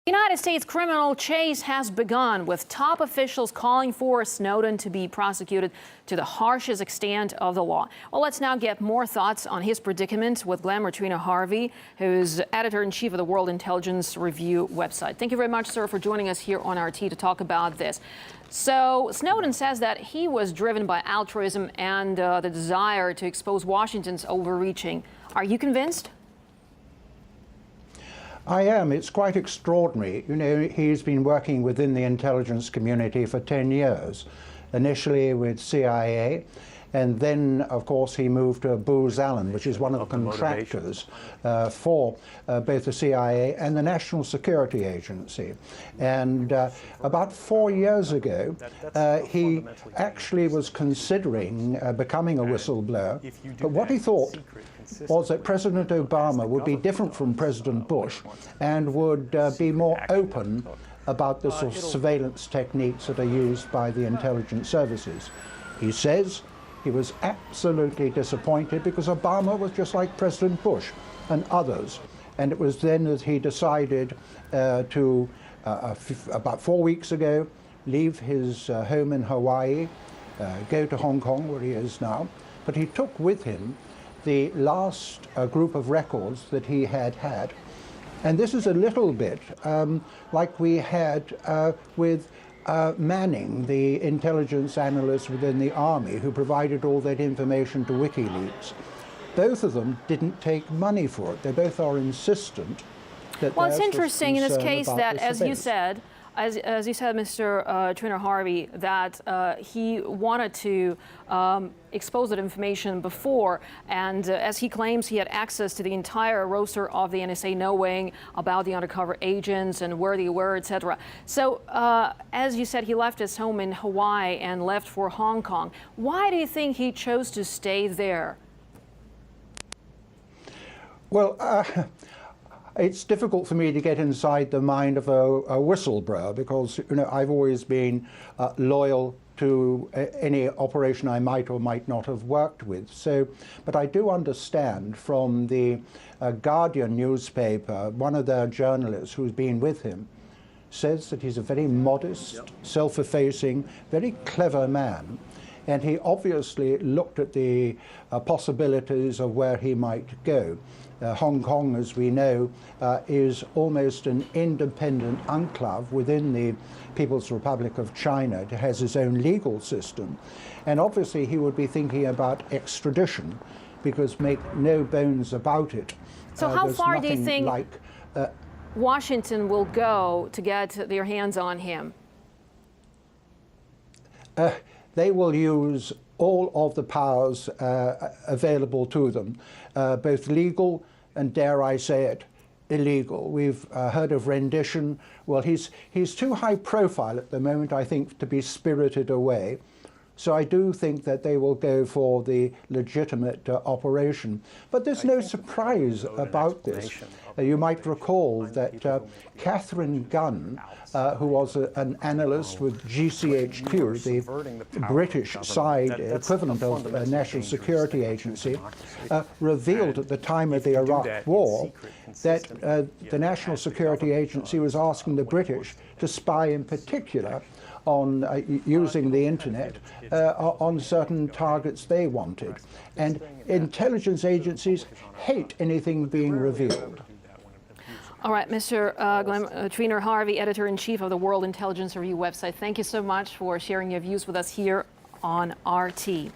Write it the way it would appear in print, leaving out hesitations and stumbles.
The United States criminal chase has begun, with top officials calling for Snowden to be prosecuted to the harshest extent of the law. Well, let's now get more thoughts on his predicament with Trina Harvey, who's editor-in-chief of the World Intelligence Review website. Thank you very much, sir, for joining us here on RT to talk about this. So Snowden says that he was driven by altruism and the desire to expose Washington's overreaching. Are you convinced? I am. It's quite extraordinary. You know, he's been working within the intelligence community for 10 years, initially with CIA, and then, of course, he moved to Booz Allen, which is one of the contractors for both the CIA and the National Security Agency. And about 4 years ago, he actually was considering becoming a whistleblower, but what he thought was that President Obama would be different from President Bush and would be more open about the sort of surveillance techniques that are used by the intelligence services. He says he was absolutely disappointed because Obama was just like President Bush and others. And it was then that he decided to, about 4 weeks ago, leave his home in Hawaii, go to Hong Kong, where he is now. But he took with him the last group of records that he had had. And this is a little bit like we had with Manning, the intelligence analyst within the Army, who provided all that information to WikiLeaks. Both of them didn't take money for it. They both are insistent that well, it's interesting in this case that, as you said, Mr. Trina Harvey, that he wanted to expose that information before, and as he claims, he had access to the entire roster of the NSA, knowing about the undercover agents and where they were, etc. So, as you said, he left his home in Hawaii and left for Hong Kong. Why do you think he chose to stay there? Well, it's difficult for me to get inside the mind of a whistleblower because, you know, I've always been loyal to any operation I might or might not have worked with. So, but I do understand from the Guardian newspaper, one of their journalists who's been with him says that he's a very modest, self-effacing, very clever man. And he obviously looked at the possibilities of where he might go. Hong Kong, as we know, is almost an independent enclave within the People's Republic of China. It has its own legal system. And obviously he would be thinking about extradition, because make no bones about it. So how far do you think Washington will go to get their hands on him? They will use all of the powers available to them, both legal and, dare I say it, illegal. We've heard of rendition. Well, he's too high profile at the moment, I think, to be spirited away. So I do think that they will go for the legitimate operation. But there's no surprise about this. You might recall that Catherine Gunn, who was an analyst with GCHQ, the British side equivalent of the National Security Agency, revealed at the time of the Iraq War that the National Security Agency was asking the British to spy in particular on using the internet on certain targets they wanted. And intelligence agencies hate anything being revealed. All right, Mr. Trina Harvey, editor-in-chief of the World Intelligence Review website, thank you so much for sharing your views with us here on RT.